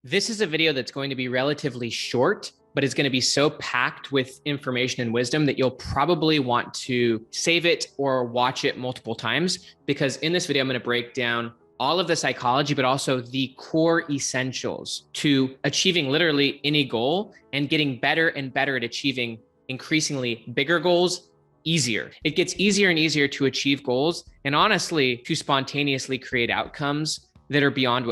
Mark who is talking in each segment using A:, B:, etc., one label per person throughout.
A: This is a video that's going to be relatively short, but it's going to be so packed with information and wisdom that you'll probably want to save it or watch it multiple times, because in this video, I'm going to break down all of the psychology, but also the core essentials to achieving literally any goal and getting better and better at achieving increasingly bigger goals easier. It gets easier and easier to achieve goals and honestly, to spontaneously create outcomes that are beyond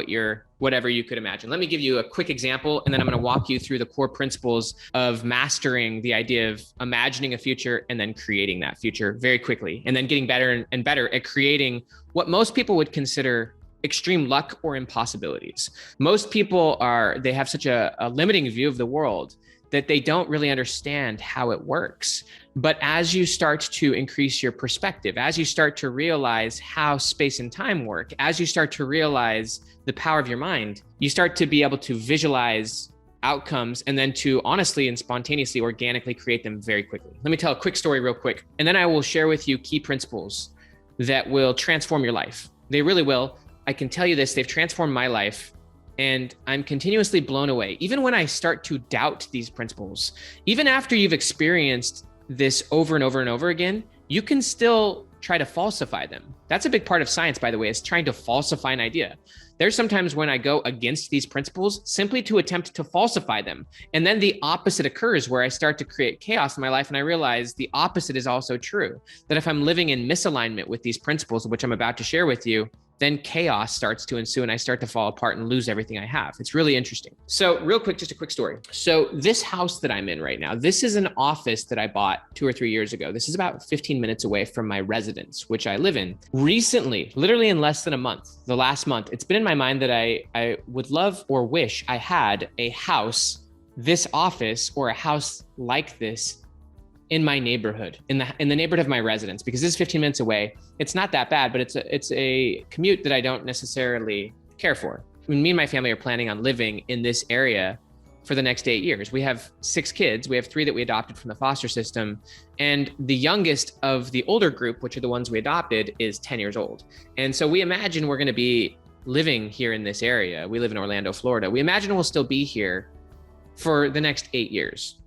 A: whatever you could imagine. Let me give you a quick example, and then I'm going to walk you through the core principles of mastering the idea of imagining a future and then creating that future very quickly, and then getting better and better at creating what most people would consider extreme luck or impossibilities. Most people they have such a limiting view of the world that they don't really understand how it works. But as you start to increase your perspective, as you start to realize how space and time work, as you start to realize the power of your mind, you start to be able to visualize outcomes and then to honestly and spontaneously, organically create them very quickly. Let me tell a quick story real quick, and then I will share with you key principles that will transform your life. They really will. I can tell you this, they've transformed my life. And I'm continuously blown away. Even when I start to doubt these principles, even after you've experienced this over and over and over again, you can still try to falsify them. That's a big part of science, by the way, is trying to falsify an idea. There's sometimes when I go against these principles simply to attempt to falsify them. And then the opposite occurs where I start to create chaos in my life. And I realize the opposite is also true, that if I'm living in misalignment with these principles, which I'm about to share with you, then chaos starts to ensue and I start to fall apart and lose everything I have. It's really interesting. So real quick, just a quick story. So this house that I'm in right now, this is an office that I bought 2 or 3 years ago. This is about 15 minutes away from my residence, which I live in. Recently, literally in less than a month, the last month, it's been in my mind that I would love or wish I had a house, this office, or a house like this in my neighborhood, in the neighborhood of my residence, because this is 15 minutes away. It's not that bad, but it's a commute that I don't necessarily care for. Me and my family are planning on living in this area for the next 8 years. We have 6 kids. We have 3 that we adopted from the foster system. And the youngest of the older group, which are the ones we adopted, is 10 years old. And so we imagine we're gonna be living here in this area. We live in Orlando, Florida. We imagine we'll still be here for the next 8 years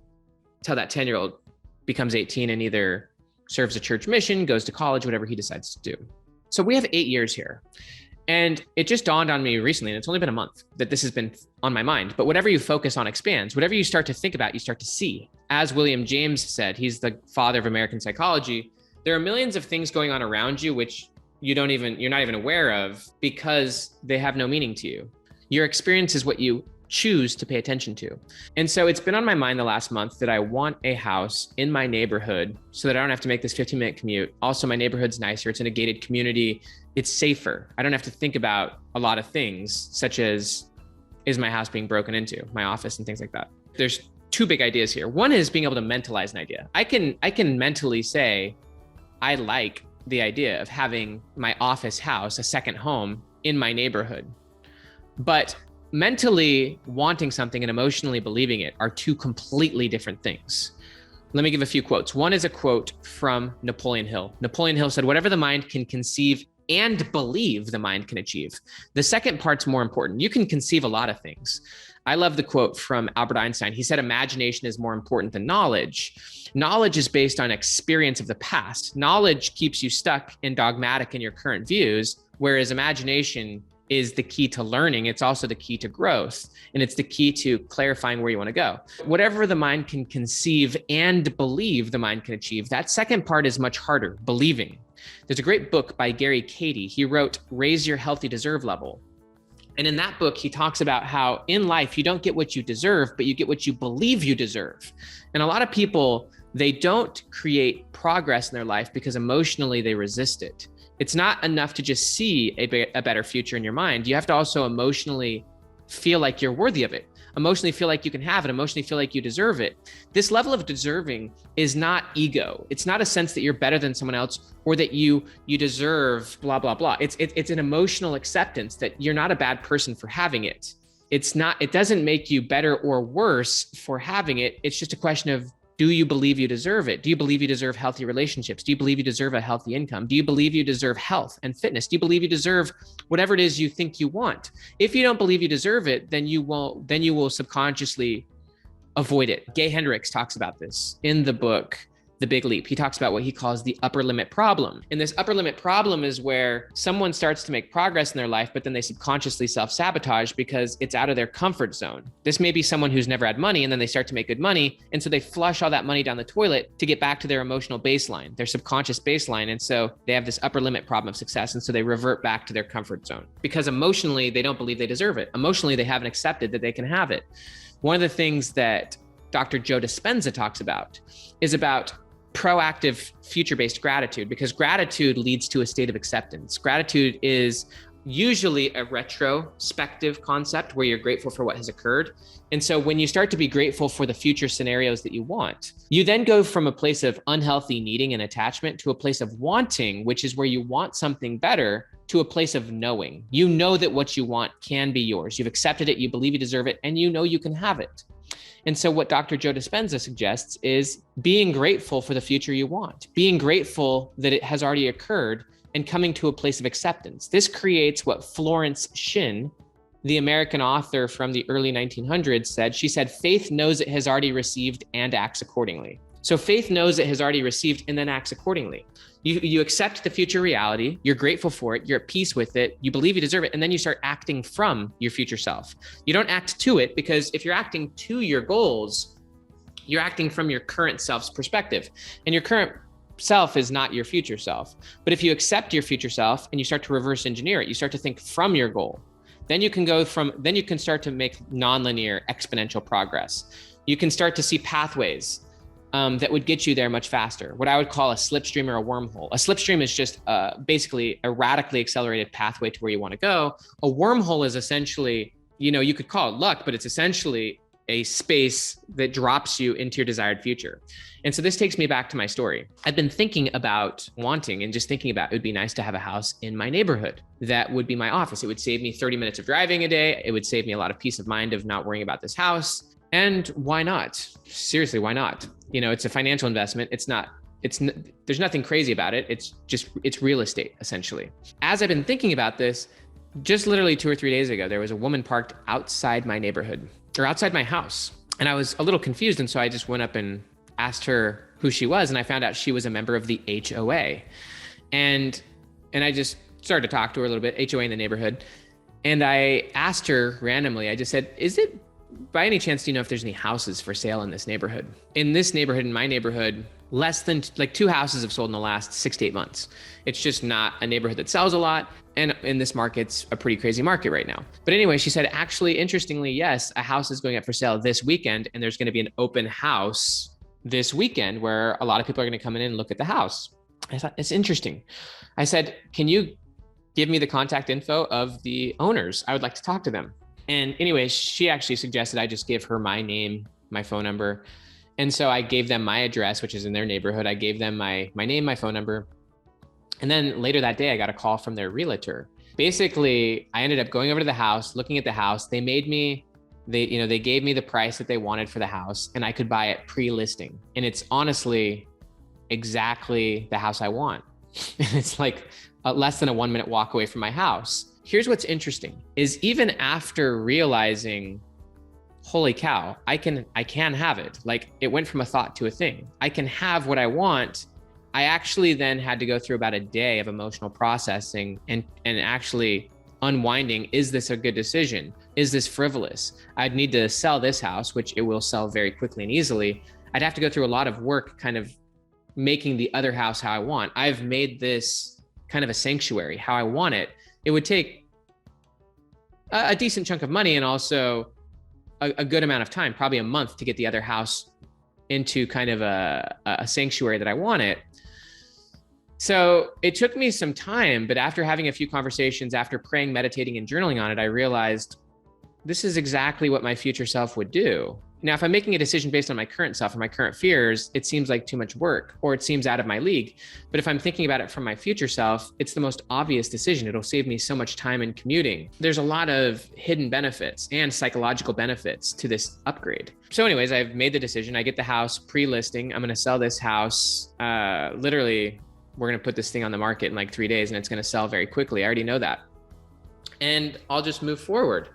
A: until that 10-year-old becomes 18 and either serves a church mission, goes to college, whatever he decides to do. So we have 8 years here. And it just dawned on me recently, and it's only been a month, that this has been on my mind. But whatever you focus on expands. Whatever you start to think about, you start to see. As William James said, he's the father of American psychology, there are millions of things going on around you which you're not even aware of because they have no meaning to you. Your experience is what you choose to pay attention to. And so it's been on my mind the last month that I want a house in my neighborhood so that I don't have to make this 15-minute commute. Also, my neighborhood's nicer. It's in a gated community. It's safer. I don't have to think about a lot of things, such as, is my house being broken into, my office and things like that. There's 2 big ideas here. One is being able to mentalize an idea. I can mentally say, I like the idea of having my office house, a second home in my neighborhood. But mentally wanting something and emotionally believing it are 2 completely different things. Let me give a few quotes. One is a quote from Napoleon Hill. Napoleon Hill said, whatever the mind can conceive and believe, the mind can achieve. The second part's more important. You can conceive a lot of things. I love the quote from Albert Einstein. He said, imagination is more important than knowledge. Knowledge is based on experience of the past. Knowledge keeps you stuck and dogmatic in your current views, whereas imagination is the key to learning. It's also the key to growth, and it's the key to clarifying where you want to go. Whatever the mind can conceive and believe, the mind can achieve. That second part is much harder, believing. There's a great book by Gary Cady. He wrote Raise Your Healthy Deserve Level. And in that book, he talks about how in life, you don't get what you deserve, but you get what you believe you deserve. And a lot of people, they don't create progress in their life because emotionally they resist it. It's not enough to just see a better future in your mind. You have to also emotionally feel like you're worthy of it, emotionally feel like you can have it, emotionally feel like you deserve it. This level of deserving is not ego. It's not a sense that you're better than someone else or that you deserve blah, blah, blah. It's an emotional acceptance that you're not a bad person for having it. It doesn't make you better or worse for having it. It's just a question of Do you believe you deserve it? Do you believe you deserve healthy relationships? Do you believe you deserve a healthy income? Do you believe you deserve health and fitness? Do you believe you deserve whatever it is you think you want? If you don't believe you deserve it, then you will subconsciously avoid it. Gay Hendricks talks about this in the book, The Big Leap. He talks about what he calls the upper limit problem. And this upper limit problem is where someone starts to make progress in their life, but then they subconsciously self-sabotage because it's out of their comfort zone. This may be someone who's never had money, and then they start to make good money. And so they flush all that money down the toilet to get back to their emotional baseline, their subconscious baseline. And so they have this upper limit problem of success. And so they revert back to their comfort zone because emotionally, they don't believe they deserve it. Emotionally, they haven't accepted that they can have it. One of the things that Dr. Joe Dispenza talks about is about proactive future-based gratitude, because gratitude leads to a state of acceptance. Gratitude is usually a retrospective concept where you're grateful for what has occurred. And so when you start to be grateful for the future scenarios that you want, you then go from a place of unhealthy needing and attachment to a place of wanting, which is where you want something better, to a place of knowing. You know that what you want can be yours. You've accepted it, you believe you deserve it, and you know you can have it. And so what Dr. Joe Dispenza suggests is being grateful for the future you want, being grateful that it has already occurred, and coming to a place of acceptance. This creates what Florence Shinn, the American author from the early 1900s, said. She said, faith knows it has already received and acts accordingly. So faith knows it has already received and then acts accordingly. You accept the future reality, you're grateful for it, you're at peace with it, you believe you deserve it, and then you start acting from your future self. You don't act to it, because if you're acting to your goals, you're acting from your current self's perspective. And your current self is not your future self. But if you accept your future self and you start to reverse engineer it, you start to think from your goal, then you can start to make nonlinear exponential progress. You can start to see pathways that would get you there much faster. What I would call a slipstream or a wormhole. A slipstream is just basically a radically accelerated pathway to where you want to go. A wormhole is essentially, you could call it luck, but it's essentially a space that drops you into your desired future. And so this takes me back to my story. I've been thinking about wanting and just thinking about, it would be nice to have a house in my neighborhood. That would be my office. It would save me 30 minutes of driving a day. It would save me a lot of peace of mind of not worrying about this house. And why not? Seriously, why not? It's a financial investment. There's nothing crazy about it. It's real estate, essentially. As I've been thinking about this, just literally 2 or 3 days ago, there was a woman parked outside my neighborhood, or outside my house. And I was a little confused. And so I just went up and asked her who she was. And I found out she was a member of the HOA. And I just started to talk to her a little bit, HOA in the neighborhood. And I asked her randomly, I just said, is it by any chance, do you know if there's any houses for sale in this neighborhood? In this neighborhood, in my neighborhood, less than 2 houses have sold in the last 6 to 8 months. It's just not a neighborhood that sells a lot. And in this market, it's a pretty crazy market right now. But anyway, she said, actually, interestingly, yes, a house is going up for sale this weekend. And there's going to be an open house this weekend where a lot of people are going to come in and look at the house. I thought, it's interesting. I said, can you give me the contact info of the owners? I would like to talk to them. And anyway, she actually suggested I just give her my name, my phone number. And so I gave them my address, which is in their neighborhood. I gave them my name, my phone number. And then later that day, I got a call from their realtor. Basically, I ended up going over to the house, looking at the house. They gave me the price that they wanted for the house, and I could buy it pre-listing. And it's honestly exactly the house I want. It's like less than a 1-minute walk away from my house. Here's what's interesting is even after realizing, holy cow, I can have it. Like it went from a thought to a thing. I can have what I want. I actually then had to go through about a day of emotional processing and actually unwinding. Is this a good decision? Is this frivolous? I'd need to sell this house, which it will sell very quickly and easily. I'd have to go through a lot of work kind of making the other house how I want. I've made this kind of a sanctuary, how I want it. It would take a decent chunk of money and also a good amount of time, probably a month, to get the other house into kind of a sanctuary that I want it. So it took me some time, but after having a few conversations, after praying, meditating, and journaling on it, I realized this is exactly what my future self would do. Now, if I'm making a decision based on my current self or my current fears, it seems like too much work or it seems out of my league. But if I'm thinking about it from my future self, it's the most obvious decision. It'll save me so much time in commuting. There's a lot of hidden benefits and psychological benefits to this upgrade. So anyways, I've made the decision. I get the house pre-listing. I'm going to sell this house. Literally, we're going to put this thing on the market in like 3 days and it's going to sell very quickly. I already know that. And I'll just move forward.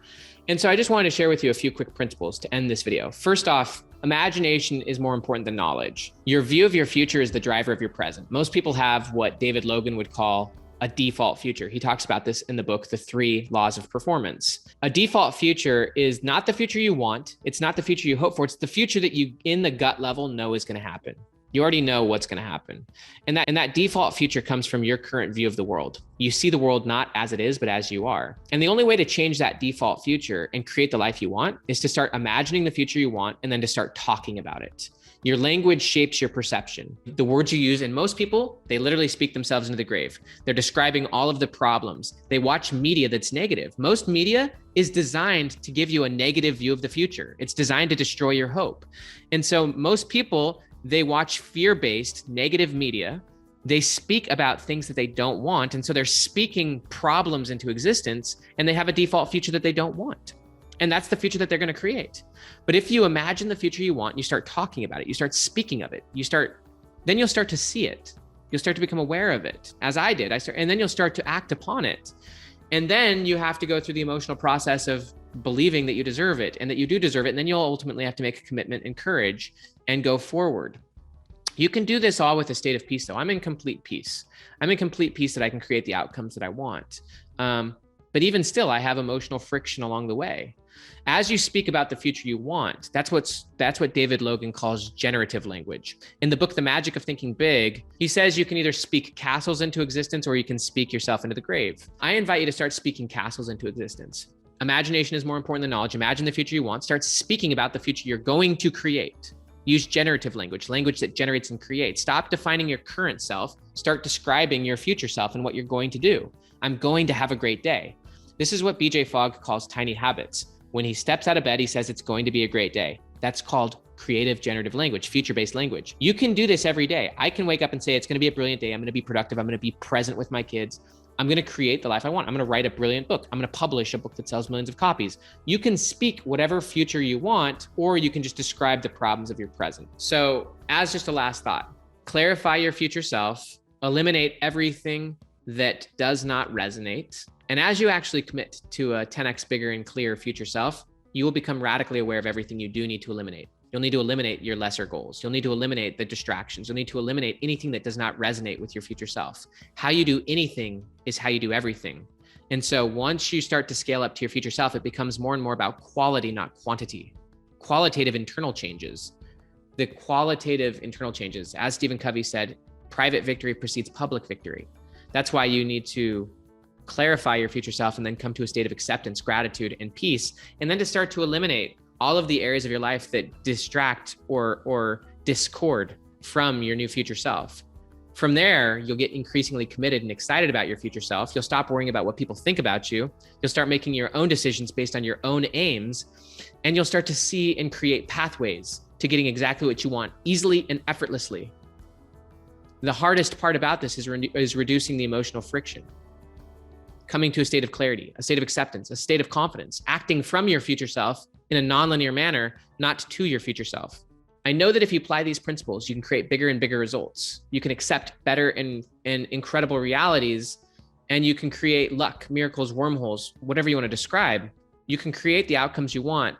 A: And so I just wanted to share with you a few quick principles to end this video. First off, imagination is more important than knowledge. Your view of your future is the driver of your present. Most people have what David Logan would call a default future. He talks about this in the book, The 3 Laws of Performance. A default future is not the future you want. It's not the future you hope for. It's the future that you, in the gut level, know is going to happen. You already know what's going to happen. And that default future comes from your current view of the world. You see the world not as it is, but as you are. And the only way to change that default future and create the life you want is to start imagining the future you want and then to start talking about it. Your language shapes your perception. The words you use, and most people, they literally speak themselves into the grave. They're describing all of the problems. They watch media that's negative. Most media is designed to give you a negative view of the future. It's designed to destroy your hope. And so most people, they watch fear-based negative media. They speak about things that they don't want. And so they're speaking problems into existence and they have a default future that they don't want. And that's the future that they're going to create. But if you imagine the future you want, you start talking about it, you start speaking of it, then you'll start to see it. You'll start to become aware of it, as I did. And then you'll start to act upon it. And then you have to go through the emotional process of believing that you deserve it and that you do deserve it. And then you'll ultimately have to make a commitment and courage and go forward. You can do this all with a state of peace, though. I'm in complete peace. I'm in complete peace that I can create the outcomes that I want. But even still, I have emotional friction along the way. As you speak about the future you want, that's what David Logan calls generative language. In the book, The Magic of Thinking Big, he says you can either speak castles into existence or you can speak yourself into the grave. I invite you to start speaking castles into existence. Imagination is more important than knowledge. Imagine the future you want. Start speaking about the future you're going to create. Use generative language that generates and creates. Stop defining your current self. Start describing your future self and what you're going to do. I'm going to have a great day. This is what BJ Fogg calls tiny habits. When he steps out of bed, he says it's going to be a great day. That's called creative generative language, future-based language. You can do this every day. I can wake up and say, it's going to be a brilliant day. I'm going to be productive. I'm going to be present with my kids. I'm going to create the life I want. I'm going to write a brilliant book. I'm going to publish a book that sells millions of copies. You can speak whatever future you want, or you can just describe the problems of your present. So as just a last thought, clarify your future self, eliminate everything that does not resonate. And as you actually commit to a 10x bigger and clearer future self, you will become radically aware of everything you do need to eliminate. You'll need to eliminate your lesser goals. You'll need to eliminate the distractions. You'll need to eliminate anything that does not resonate with your future self. How you do anything is how you do everything. And so once you start to scale up to your future self, it becomes more and more about quality, not quantity. Qualitative internal changes. The qualitative internal changes, as Stephen Covey said, private victory precedes public victory. That's why you need to clarify your future self and then come to a state of acceptance, gratitude, and peace. And then to start to eliminate all of the areas of your life that distract or discord from your new future self. From there, you'll get increasingly committed and excited about your future self. You'll stop worrying about what people think about you. You'll start making your own decisions based on your own aims, and you'll start to see and create pathways to getting exactly what you want easily and effortlessly. The hardest part about this is reducing the emotional friction. Coming to a state of clarity, a state of acceptance, a state of confidence, acting from your future self in a nonlinear manner, not to your future self. I know that if you apply these principles, you can create bigger and bigger results. You can accept better and incredible realities, and you can create luck, miracles, wormholes, whatever you want to describe. You can create the outcomes you want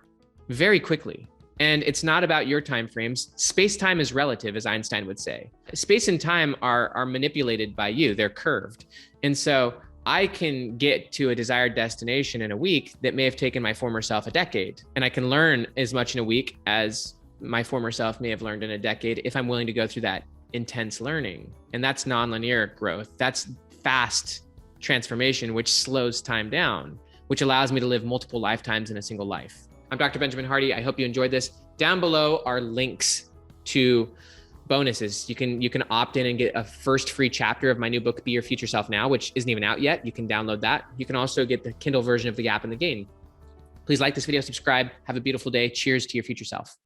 A: very quickly. And it's not about your time frames. Space-time is relative, as Einstein would say. Space and time are manipulated by you. They're curved. And so I can get to a desired destination in a week that may have taken my former self a decade. And I can learn as much in a week as my former self may have learned in a decade if I'm willing to go through that intense learning. And that's nonlinear growth. That's fast transformation, which slows time down, which allows me to live multiple lifetimes in a single life. I'm Dr. Benjamin Hardy. I hope you enjoyed this. Down below are links to bonuses. You can opt in and get a first free chapter of my new book, Be Your Future Self Now, which isn't even out yet. You can download that. You can also get the Kindle version of The Gap and the Gain. Please like this video, subscribe, have a beautiful day. Cheers to your future self.